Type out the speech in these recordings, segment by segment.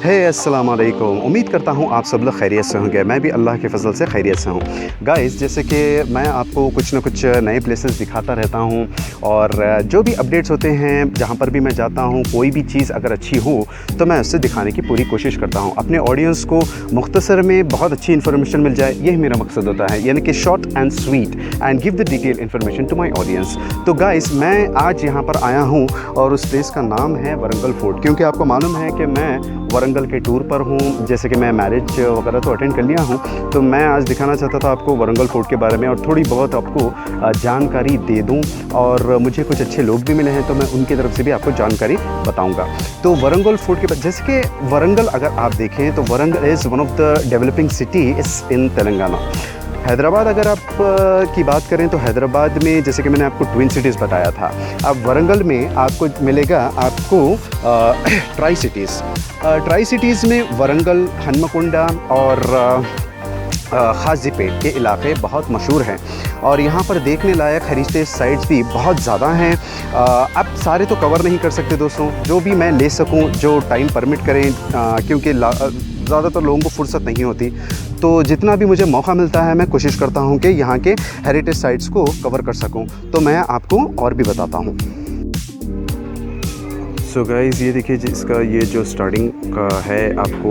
अस्सलाम वालेकुम। उम्मीद करता हूँ आप सब लोग खैरियत से होंगे। मैं भी अल्लाह के फ़ज़ल से खैरियत से हूँ। गाइस, जैसे कि मैं आपको कुछ ना कुछ नए प्लेसेस दिखाता रहता हूँ और जो भी अपडेट्स होते हैं, जहाँ पर भी मैं जाता हूँ, कोई भी चीज़ अगर अच्छी हो तो मैं उससे दिखाने की पूरी कोशिश करता हूँ। अपने ऑडियंस को मुख्तसर में बहुत अच्छी इन्फॉर्मेशन मिल जाए, यही मेरा मकसद होता है, यानी कि short and sweet and give the detail information to my audience. तो गाइस, मैं आज यहाँ पर आया हूँ और उस प्लेस का नाम है वरंगल फोर्ट, क्योंकि आपको मालूम है कि मैं वरंगल के टूर पर हूँ। जैसे कि मैं मैरिज वगैरह तो अटेंड कर लिया हूँ, तो मैं आज दिखाना चाहता था आपको वरंगल फोर्ट के बारे में और थोड़ी बहुत आपको जानकारी दे दूँ। और मुझे कुछ अच्छे लोग भी मिले हैं, तो मैं उनकी तरफ से भी आपको जानकारी बताऊँगा। तो वरंगल फोर्ट के जैसे कि वरंगल अगर आप देखें तो Warangal is one of the developing city is in Telangana. Hyderabad अगर आप की बात करें तो हैदराबाद में जैसे कि मैंने आपको ट्विन सिटीज़ बताया था, अब वरंगल में आपको मिलेगा आपको ट्राई सिटीज़ में वरंगल, हन्मकुंडा और खाजीपेट के इलाके बहुत मशहूर हैं और यहाँ पर देखने लायक हेरिटेज साइट्स भी बहुत ज़्यादा हैं। अब सारे तो कवर नहीं कर सकते दोस्तों, जो भी मैं ले सकूँ, जो टाइम परमिट करें, क्योंकि ज़्यादातर लोगों को फुर्सत नहीं होती, तो जितना भी मुझे मौका मिलता है मैं कोशिश करता हूँ कि यहाँ के हेरिटेज साइट्स को कवर कर सकूँ। तो मैं आपको और भी बताता हूँ। सो गाइज़, ये देखिए इसका ये जो स्टार्टिंग का है, आपको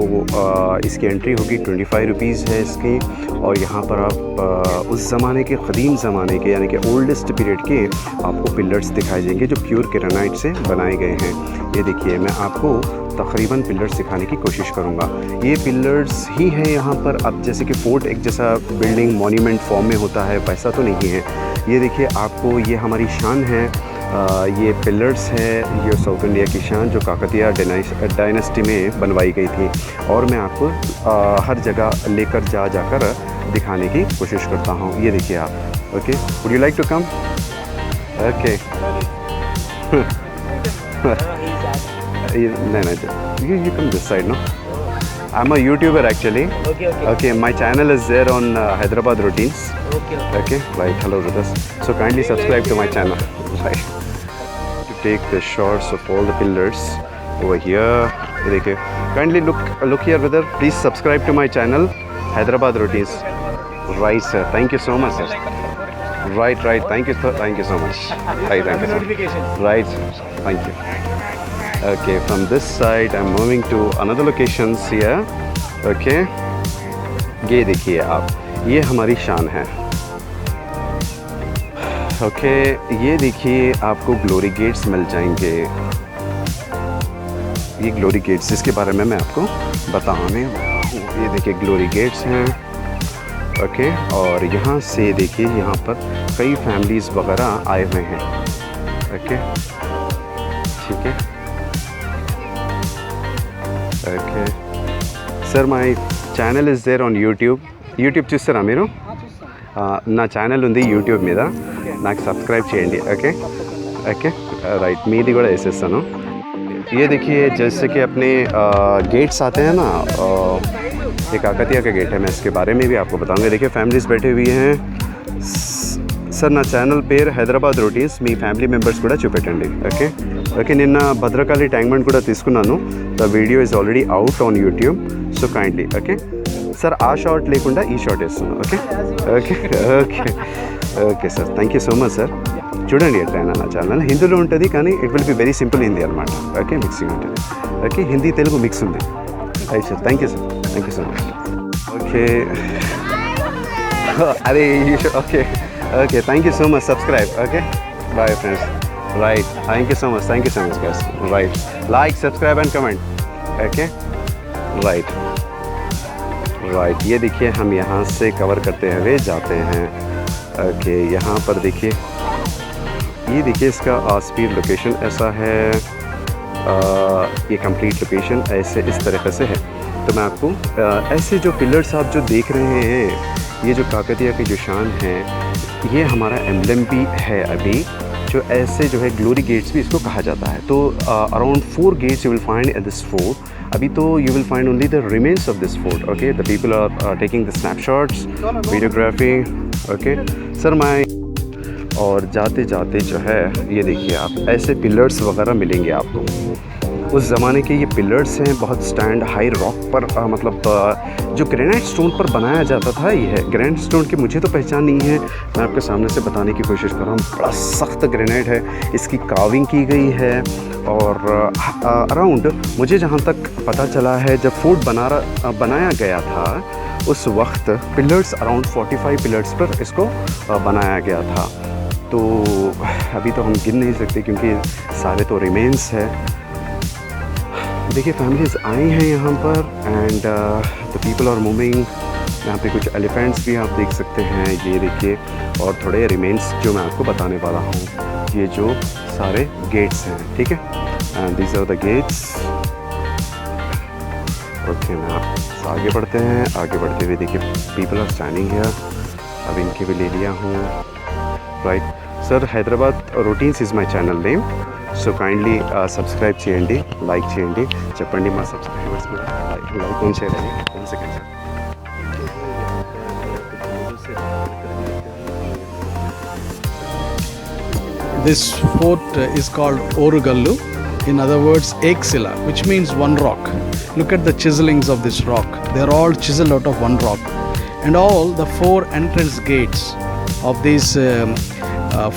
इसकी एंट्री होगी 25 रुपीज़ है इसकी। और यहाँ पर आप उस ज़माने के क़दीम ज़माने के यानी कि ओल्डेस्ट पीरियड के आपको पिलर्स दिखाए जाएंगे जो प्योर ग्रेनाइट से बनाए गए हैं। ये देखिए, मैं आपको तकरीबन पिलर्स दिखाने की कोशिश करूँगा। ये पिलर्स ही है यहाँ पर। अब जैसे कि फोर्ट एक जैसा बिल्डिंग मॉन्यूमेंट फॉर्म में होता है, वैसा तो नहीं है। ये देखिए, आपको ये हमारी शान है। ये पिलर्स है, ये साउथ इंडिया की शान जो काकतिया डायनेस्टी में बनवाई गई थी और मैं आपको हर जगह लेकर जाकर दिखाने की कोशिश करता हूँ। ये देखिए आप। Okay, would you like to come? Okay. नहीं, you come this side, no? I'm a YouTuber actually. Okay. My channel is there on Hyderabad Routines. Okay. Right. Hello, brothers. So kindly subscribe to my channel. Right. To take the shots of all the pillars over here. Okay. Kindly look here, brother. Please subscribe to my channel, Hyderabad Routines. Right, sir. Thank you so much, sir. Right. Thank you so much. Right. Thank you, sir. Right. Thank you. Okay, from this side I'm moving to another locations here. Okay, ये देखिए आप, ये हमारी शान है। Okay, ये देखिए आपको ग्लोरी गेट्स मिल जाएंगे। ये ग्लोरी गेट्स, जिसके बारे में मैं आपको बताने वाला हूँ। ये देखिए ग्लोरी गेट्स हैं। ओके, और यहाँ से देखिए, यहाँ पर कई फैमिलीज़ वगैरह आए हुए हैं। ओके, ठीक है। Okay sir, my channel is there on YouTube చూస్తారా మీరు? నా ఛానల్ ఉంది యూట్యూబ్ మీద, నాకు సబ్స్క్రైబ్ చేయండి। ఓకే राइट, మీది కూడా వేసేస్తాను। ये देखिए, जैसे कि अपने गेट्स आते हैं ना, एक काकतिया का गेट है, मैं इसके बारे में भी आपको बताऊंगा। देखिए फैमिलीज़ बैठे हुई हैं। సార్, నా ఛానల్ పేరు హైదరాబాద్ రొటీన్స్, మీ ఫ్యామిలీ మెంబర్స్ కూడా చూపెట్టండి। ఓకే, నిన్న భద్రకాళి ట్యాంక్మెంట్ కూడా తీసుకున్నాను। The video is already out on YouTube, so kindly. Okay sir, ఆ షార్ట్ లేకుండా ఈ షార్ట్ వేస్తున్నాను। Okay sir, thank you so much sir. చూడండి ఎట్లయినా నా ఛానల్ హిందీలో ఉంటుంది, కానీ it will be very simple Hindi అనమాట। ఓకే, మిక్సింగ్ ఉంటుంది। ఓకే, హిందీ తెలుగు మిక్స్ ఉంది। Right sir, thank you so much. Okay, అరే okay, thank you so much, subscribe. Okay, bye friends. Right, thank you so much guys। Right, like, subscribe and comment. Okay, right, ये देखिए हम यहाँ से cover करते हुए जाते हैं। ओके, यहाँ पर देखिए, ये देखिए इसका स्पीड लोकेशन ऐसा है। ये कंप्लीट लोकेशन ऐसे इस तरीके से है। तो मैं आपको ऐसे जो पिलर्स आप जो देख रहे हैं, ये जो काकतिया की जो शान है, ये हमारा एम्बलम भी है अभी, जो ऐसे जो है ग्लोरी गेट्स भी इसको कहा जाता है। तो around 4 gates you will find at this fort. अभी तो you will find only the remains of this fort. Okay, the people are taking the snapshots, videography. Okay sir, मैं और जाते जाते जो है, ये देखिए आप, ऐसे पिलर्स वगैरह मिलेंगे आपको। उस ज़माने के ये पिलर्स हैं, बहुत स्टैंड हाई रॉक पर मतलब जो ग्रेनाइट स्टोन पर बनाया जाता था ये है। ग्रेनाइट स्टोन की मुझे तो पहचान नहीं है, मैं आपके सामने से बताने की कोशिश कर रहा हूँ। बड़ा सख्त ग्रेनाइट है, इसकी काविंग की गई है। और अराउंड मुझे जहाँ तक पता चला है, जब फोर्ट बनाया गया था उस वक्त पिलर्स अराउंड 45 पिलर्स पर इसको बनाया गया था। तो अभी तो हम गिन नहीं सकते क्योंकि सारे तो रिमेन्स है। देखिए फैमिलीज़ आई हैं यहाँ पर and the people are moving. यहाँ पे कुछ एलिफेंट्स भी आप देख सकते हैं, ये देखिए। और थोड़े रिमेन्स जो मैं आपको बताने वाला हूँ, ये जो सारे गेट्स हैं, ठीक है, and these are the gates. Okay, मैं आप आगे बढ़ते हैं। आगे बढ़ते हुए देखिए पीपल आर स्टैंडिंग हियर। अब इनके भी ले लिया हूँ, right sir. Hyderabad routines is my channel name, so kindly subscribe చేయండి, లైక్ చేయండి, చెప్పండి మా సబ్స్క్రైబర్స్ కూడా లైక్ ఆన్ షేర్ అయ్యి. 1 second sir. This fort is called Orugallu, in other words Ekshila, which means one rock. Look at the chiselings of this rock. They are all chiseled out of one rock, and all the 4 entrance gates of this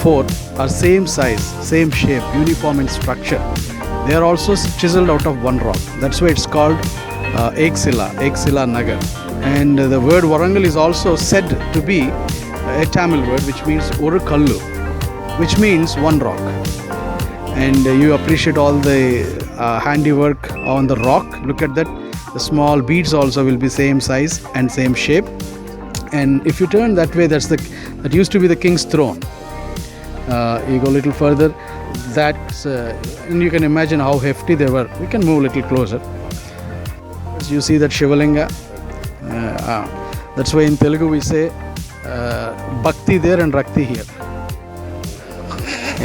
fort are same size, same shape, uniform in structure. They are also chiseled out of one rock. That's why it's called Ekshila Nagar. And the word Warangal is also said to be a Tamil word which means Orukallu, which means one rock. And you appreciate all the handiwork on the rock. Look at that. The small beads also will be same size and same shape. And if you turn that way, that used to be the king's throne. You go a little further, and you can imagine how hefty they were. We can move a little closer. You see that Shivalinga. That's why in Telugu we say Bhakti there and Rakti here.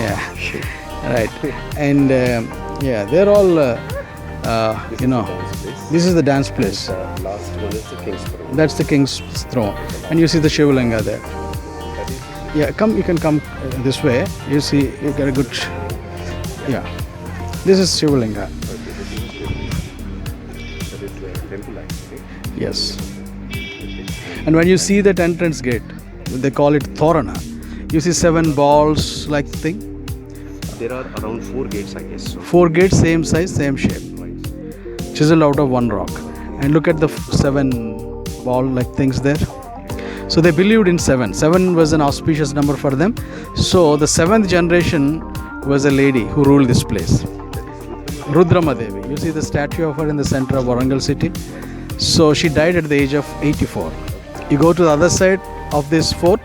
Yeah, right. And yeah, they're all this is the dance place. Last one is the king's throne. That's the king's throne, and you see the Shivalinga there. Yeah, you can come this way. You see, you get a good. Yeah, this is Shivalinga. That is the temple actually. Yes. And when you see that entrance gate, they call it Thorana. You see 7 balls like thing. There are around 4 gates, I guess. So. 4 gates, same size, same shape, chiseled out of one rock. And look at the 7 ball like things there. So they believed in 7. 7 was an auspicious number for them. So the 7th generation was a lady who ruled this place, Rudrama Devi. You see the statue of her in the center of Warangal city. So she died at the age of 84. You go to the other side of this fort,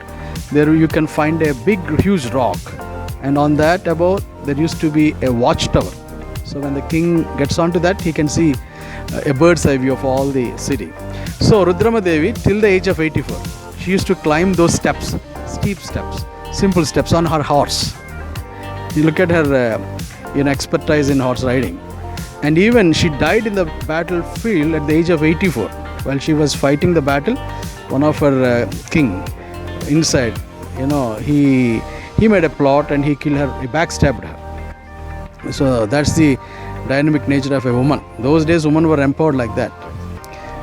there you can find a big huge rock, and on that above there used to be a watchtower. So when the king gets onto that, he can see a bird's eye view of all the city. So Rudrama Devi, till the age of 84, she used to climb those steps, steep steps, simple steps on her horse. You look at her expertise in horse riding. And even she died in the battlefield at the age of 84. While she was fighting the battle, one of her king inside, he made a plot and he killed her, he backstabbed her. So that's the dynamic nature of a woman. Those days women were empowered like that.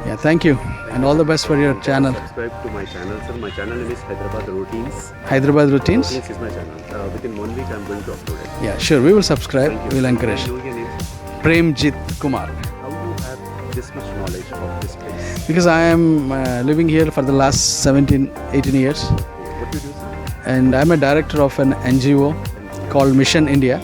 Yeah, thank you and all the best for your channel. Subscribe to my channel, sir. My channel name is Hyderabad Routines. Hyderabad Routines? This is my channel. Within 1 week I'm going to upload it. Yeah, sure. We will subscribe. We will encourage. Know your name? Premjit Kumar. How do you have this much knowledge of this place? Because I am living here for the last 18 years. What do you do, sir? And I'm a director of an NGO called Mission India.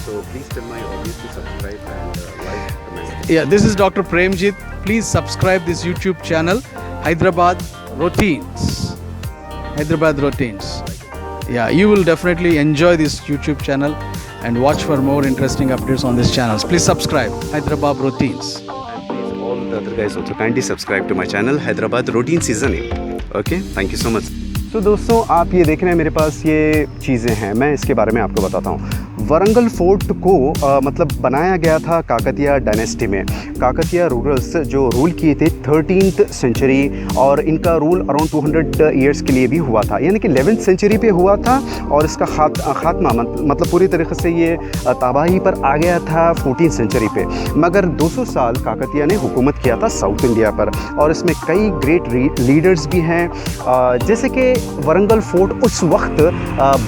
So please tell my audience to subscribe and like, comment. Yeah, this is Dr. Premjit. Please subscribe this YouTube channel, Hyderabad Routines. Hyderabad Routines. Yeah, you will definitely enjoy this YouTube channel and watch for more interesting updates on this channel. Please subscribe, Hyderabad Routines. And please all the other guys also kindly subscribe to my channel, Hyderabad Routines is the name. Okay, thank you so much. तो दोस्तों आप ये देख रहे हैं मेरे पास ये चीज़ें हैं, मैं इसके बारे में आपको बताता हूँ। वरंगल फोर्ट को मतलब बनाया गया था काकतिया डायनेस्टी में। काकतिया रूलर्स जो रूल किए थे 13th सेंचुरी, और इनका रूल अराउंड 200 ईयर्स के लिए भी हुआ था, यानी कि 11th सेंचुरी पे हुआ था और इसका खात्मा मतलब पूरी तरीके से ये तबाही पर आ गया था 14th सेंचुरी पे। मगर 200 साल काकतिया ने हुकूमत किया था साउथ इंडिया पर, और इसमें कई ग्रेट लीडर्स भी हैं। जैसे कि वरंगल फोर्ट उस वक्त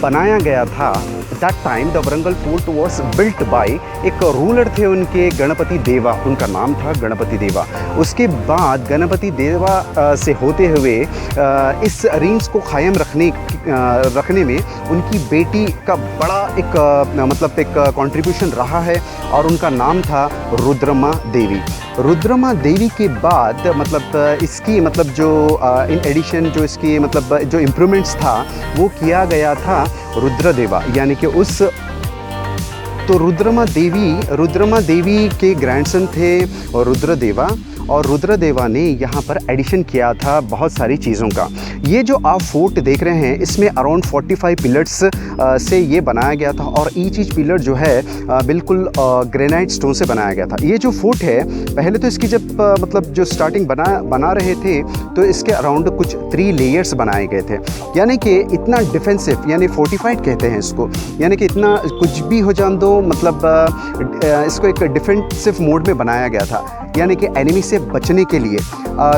बनाया गया था, that time the Warangal fort was built by एक रूलर थे उनके, गणपति देवा उनका नाम था, गणपति देवा। उसके बाद गणपति देवा से होते हुए इस रेंज को कायम रखने में उनकी बेटी का बड़ा एक मतलब एक कंट्रीब्यूशन रहा है, और उनका नाम था रुद्रमा देवी। रुद्रमा देवी के बाद मतलब इसकी मतलब जो इन एडिशन जो इसकी मतलब जो इम्प्रूवमेंट्स था वो किया गया था रुद्रदेवा, यानी कि उस तो रुद्रमा देवी के ग्रैंडसन थे और रुद्रदेवा, और रुद्रदेवा ने यहाँ पर एडिशन किया था बहुत सारी चीज़ों का। ये जो आप फोर्ट देख रहे हैं इसमें अराउंड 45 पिलर्स से ये बनाया गया था, और ईच पिलर जो है बिल्कुल ग्रेनाइट स्टोन से बनाया गया था। ये जो फोर्ट है पहले तो इसकी जब मतलब जो स्टार्टिंग बना रहे थे तो इसके अराउंड कुछ 3 लेयर्स बनाए गए थे, यानी कि इतना डिफेंसिव, यानी फोर्टिफाइड कहते हैं इसको, यानी कि इतना कुछ भी हो जान दो मतलब इसको एक डिफेंसिव मोड में बनाया गया था, यानी कि एनिमी से बचने के लिए।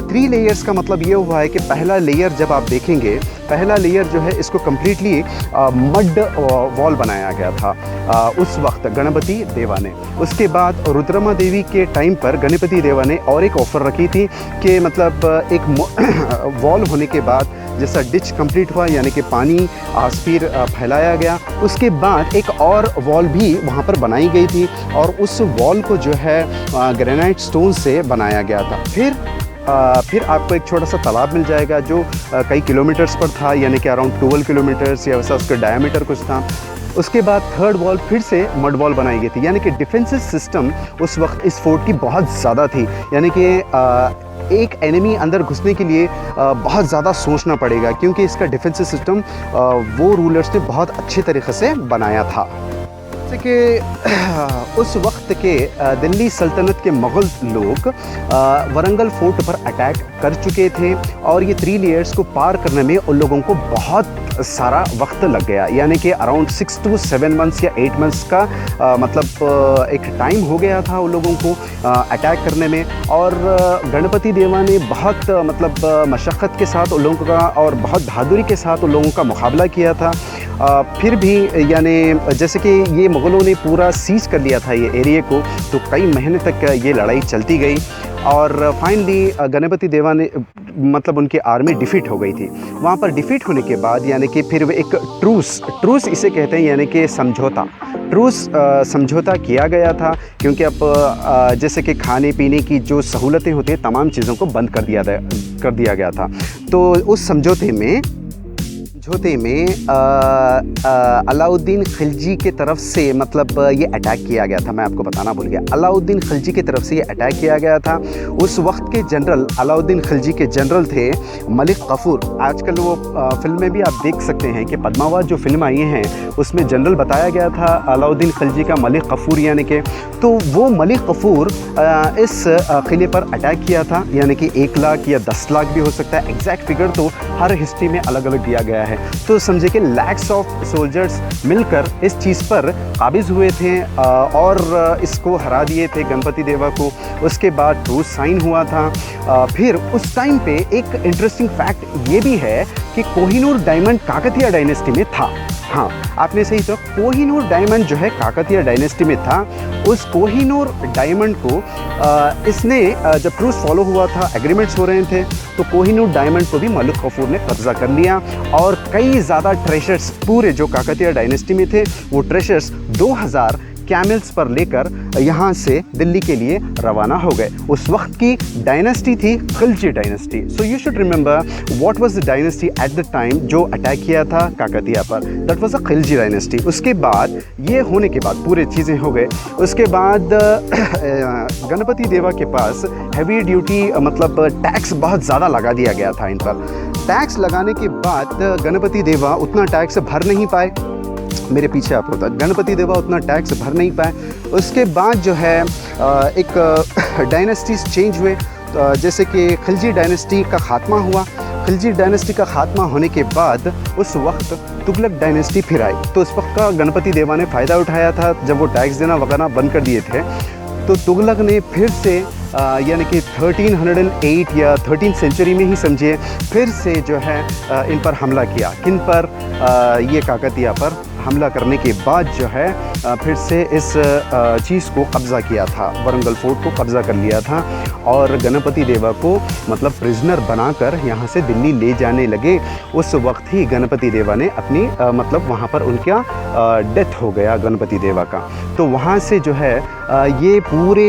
3 लेयर्स का मतलब ये हुआ है कि पहला लेयर जब आप देखेंगे, पहला लेयर जो है इसको कम्प्लीटली मड वॉल बनाया गया था उस वक्त गणपति देवा ने। उसके बाद रुद्रमा देवी के टाइम पर गणपति देवा ने और एक ऑफ़र रखी थी कि मतलब एक वॉल होने के बाद जैसा डिच कंप्लीट हुआ, यानी कि पानी आसपीर फैलाया गया, उसके बाद एक और वॉल भी वहाँ पर बनाई गई थी, और उस वॉल को जो है ग्रेनाइट स्टोन से बनाया गया था। फिर आपको एक छोटा सा तालाब मिल जाएगा जो कई किलोमीटर्स पर था, यानी कि अराउंड 12 किलोमीटर्स या वैसा उसका डायमीटर कुछ था। उसके बाद थर्ड वॉल फिर से मड वॉल बनाई गई थी, यानी कि डिफेंसिव सिस्टम उस वक्त इस फोर्ट की बहुत ज़्यादा थी, यानी कि एक एनिमी अंदर घुसने के लिए बहुत ज़्यादा सोचना पड़ेगा, क्योंकि इसका डिफेंसिव सिस्टम वो रूलर्स ने बहुत अच्छे तरीक़े से बनाया था। जैसे कि उस वक्त के दिल्ली सल्तनत के मुग़ल लोग वरंगल फोर्ट पर अटैक कर चुके थे, और ये 3 लेयर्स को पार करने में उन लोगों को बहुत सारा वक्त लग गया, यानी कि अराउंड 6 to 7 मंथ्स या 8 मंथ्स का मतलब एक टाइम हो गया था उन लोगों को अटैक करने में। और गणपति देवा ने बहुत मतलब मशक्क़त के साथ उन लोगों का और बहुत बहादुरी के साथ उन लोगों का मुकाबला किया था। फिर भी यानी जैसे कि ये मुग़लों ने पूरा सीज कर लिया था ये एरिया को, तो कई महीने तक ये लड़ाई चलती गई, और फाइनली गणपति देवा ने मतलब उनकी आर्मी डिफीट हो गई थी। वहाँ पर डिफीट होने के बाद यानी कि फिर एक ट्रूस इसे कहते हैं, यानी कि समझौता किया गया था, क्योंकि अब जैसे कि खाने पीने की जो सहूलतें होती हैं तमाम चीज़ों को बंद कर दिया गया था। तो उस समझौते में अलाउद्दीन खिलजी के तरफ से मतलब ये अटैक किया गया था। मैं आपको बताना भूल गया, अलाउद्दीन खिलजी की तरफ से ये अटैक किया गया था। उस वक्त के जनरल अलाउद्दीन खिलजी के जनरल थे मलिक कफूर। आजकल वो फिल्म में भी आप देख सकते हैं कि पद्मावत जो फिल्म आई हैं उसमें जनरल बताया गया था अलाउद्दीन खिलजी का मलिक कफूर, यानी कि तो वो मलिक कफूर इस किले पर अटैक किया था, यानी कि 1 लाख या 10 लाख भी हो सकता है, एग्जैक्ट फिगर तो हर हिस्ट्री में अलग अलग दिया गया है। तो समझे कि लैक्स ऑफ सोल्जर्स मिलकर इस चीज़ पर काबिज हुए थे और इसको हरा दिए थे गणपति देवा को। उसके बाद ट्रूस साइन हुआ था। फिर उस टाइम पे एक इंटरेस्टिंग फैक्ट ये भी है कि कोहिनूर डायमंड काकतिया डायनेस्टी में था। हाँ, आपने सही तो, कोहिनूर डायमंड जो है काकतिया डायनेस्टी में था। उस कोहिनूर डायमंड को इसने जब ट्रूस फॉलो हुआ था, एग्रीमेंट्स हो रहे थे, तो कोहिनूर डायमंड को भी मलिक कफूर ने कब्जा कर लिया, और कई ज़्यादा ट्रेशर्स पूरे जो काकतिया डायनेस्टी में थे वो ट्रेशर्स 2000 कैमल्स पर लेकर यहाँ से दिल्ली के लिए रवाना हो गए। उस वक्त की डायनेस्टी थी Khilji dynasty. So you should remember what was the dynasty at the time जो अटैक किया था काकतिया पर, that was a Khilji dynasty. उसके बाद ये होने के बाद पूरे चीज़ें हो गए। उसके बाद गणपति देवा के पास हैवी ड्यूटी मतलब टैक्स बहुत ज़्यादा लगा दिया गया था इन पर। टैक्स लगाने के बाद गणपति देवा उतना टैक्स भर नहीं पाए, मेरे पीछे आप होता। गणपति देवा उतना टैक्स भर नहीं पाए। उसके बाद जो है एक डायनेस्टीज चेंज हुए, जैसे कि खिलजी डायनेस्टी का ख़ात्मा हुआ। खिलजी डायनेस्टी का ख़ात्मा होने के बाद उस वक्त तुगलक डायनेस्टी फिर आई। तो उस वक्त का गणपति देवा ने फ़ायदा उठाया था, जब वो टैक्स देना वगैरह बंद कर दिए थे। तो तुगलक ने फिर से यानी कि 1308 या 13th सेंचुरी में ही समझिए, फिर से जो है इन पर हमला किया। किन पर? ये काकतिया पर हमला करने के बाद जो है फिर से इस चीज़ को कब्ज़ा किया था, वरंगल फोर्ट को कब्ज़ा कर लिया था और गणपति देवा को मतलब प्रिजनर बनाकर यहाँ से दिल्ली ले जाने लगे। उस वक्त ही गणपति देवा ने अपनी मतलब वहाँ पर उनका डेथ हो गया गणपति देवा का। तो वहाँ से जो है ये पूरे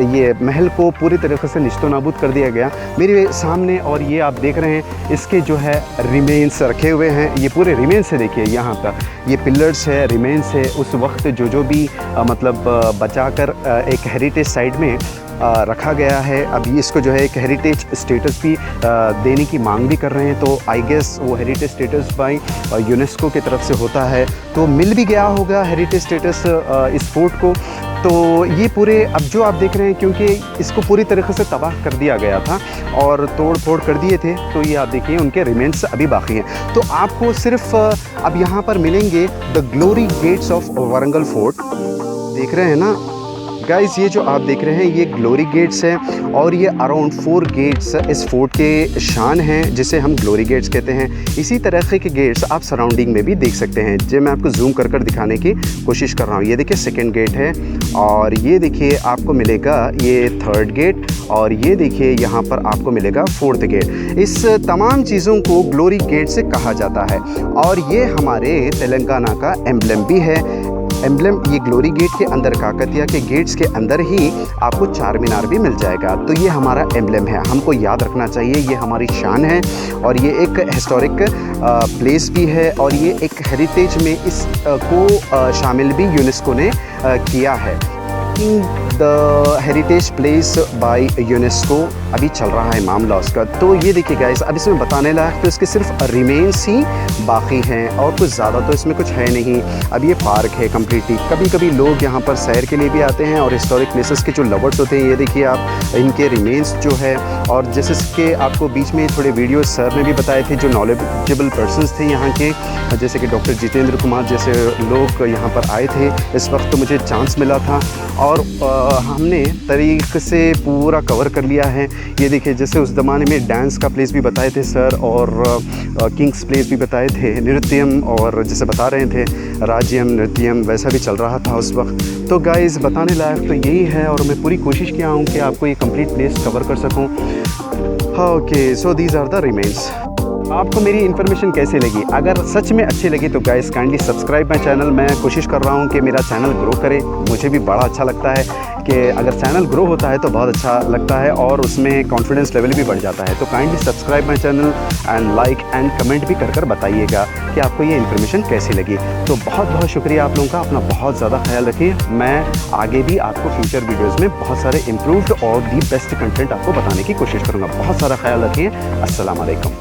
ये महल को पूरी तरीके से निश्तो नाबूद कर दिया गया मेरे सामने। और ये आप देख रहे हैं इसके जो है रिमेन्स रखे हुए हैं, ये पूरे रिमेन्स है। देखिए यहाँ पर ये पिलर्स है, रिमेन्स है। उस वक्त जो भी मतलब बचाकर एक हेरिटेज साइट में रखा गया है। अभी इसको जो है एक हेरिटेज स्टेटस भी देने की मांग भी कर रहे हैं। तो आई गेस वो हेरिटेज स्टेटस बाय यूनेस्को की तरफ से होता है, तो मिल भी गया होगा हेरिटेज स्टेटस इस फोर्ट को। तो ये पूरे अब जो आप देख रहे हैं, क्योंकि इसको पूरी तरीके से तबाह कर दिया गया था और तोड़ फोड़ कर दिए थे, तो ये आप देखिए उनके रिमेन्स अभी बाकी हैं। तो आपको सिर्फ अब यहाँ पर मिलेंगे the glory gates of Warangal fort. देख रहे हैं ना गाइस, ये जो आप देख रहे हैं ये ग्लोरी गेट्स हैं और ये अराउंड 4 गेट्स इस फोर्ट के शान हैं, जिसे हम ग्लोरी गेट्स कहते हैं। इसी तरह के गेट्स आप सराउंडिंग में भी देख सकते हैं, जो मैं आपको जूम कर दिखाने की कोशिश कर रहा हूँ। ये देखिए सेकंड गेट है और ये देखिए आपको मिलेगा ये थर्ड गेट और ये देखिए यहाँ पर आपको मिलेगा फोर्थ गेट। इस तमाम चीज़ों को ग्लोरी गेट से कहा जाता है और ये हमारे तेलंगाना का एम्बलम भी है। एम्बलम ये ग्लोरी गेट के अंदर, काकतिया के गेट्स के अंदर ही आपको चार मीनार भी मिल जाएगा। तो ये हमारा एम्बलम है, हमको याद रखना चाहिए, ये हमारी शान है और ये एक हिस्टोरिक प्लेस भी है और ये एक हेरिटेज में इस को शामिल भी यूनेस्को ने किया है। The heritage place by UNESCO अभी चल रहा है मामला उसका। तो ये देखिए गाइस, अब इसमें बताने लायक तो इसके सिर्फ रिमेन्स ही बाकी हैं और कुछ ज़्यादा तो इसमें कुछ है नहीं। अब ये पार्क है कम्प्लीटली। कभी कभी लोग यहाँ पर सैर के लिए भी आते हैं और हिस्टोरिक प्लेसेस के जो लवर्स होते हैं, ये देखिए आप इनके रिमेन्स जो है। और जैसे कि आपको बीच में थोड़े वीडियो सर ने भी बताए थे, जो नॉलेजेबल पर्सनस थे यहाँ के, जैसे कि डॉक्टर जितेंद्र कुमार जैसे लोग यहाँ पर आए थे। इस वक्त तो मुझे चांस मिला था और हमने तरीक़े से पूरा कवर कर लिया है। ये देखिए, जैसे उस ज़माने में डांस का प्लेस भी बताए थे सर और किंग्स प्लेस भी बताए थे, नृत्यम और जैसे बता रहे थे राज्यम नृत्यम वैसा भी चल रहा था उस वक्त। तो गाइज़ बताने लायक तो यही है और मैं पूरी कोशिश किया हूँ कि आपको ये कंप्लीट प्लेस कवर कर सकूँ। Okay, so these are the remains. आपको मेरी इन्फॉर्मेशन कैसे लगी? अगर सच में अच्छी लगी तो guys kindly subscribe my channel. मैं कोशिश कर रहा हूँ कि मेरा चैनल ग्रो करे। मुझे भी बड़ा अच्छा लगता है कि अगर चैनल ग्रो होता है तो बहुत अच्छा लगता है और उसमें कॉन्फिडेंस लेवल भी बढ़ जाता है। तो kindly subscribe my channel and like and comment भी कर बताइएगा कि आपको ये इन्फॉर्मेशन कैसी लगी। तो बहुत बहुत शुक्रिया आप लोगों का, अपना बहुत ज़्यादा ख्याल रखिए। मैं आगे भी आपको फ्यूचर वीडियोज़ में बहुत सारे इम्प्रूव्ड और दी बेस्ट कंटेंट आपको बताने की कोशिश करूँगा। बहुत सारा ख्याल रखिए। अस्सलाम वालेकुम।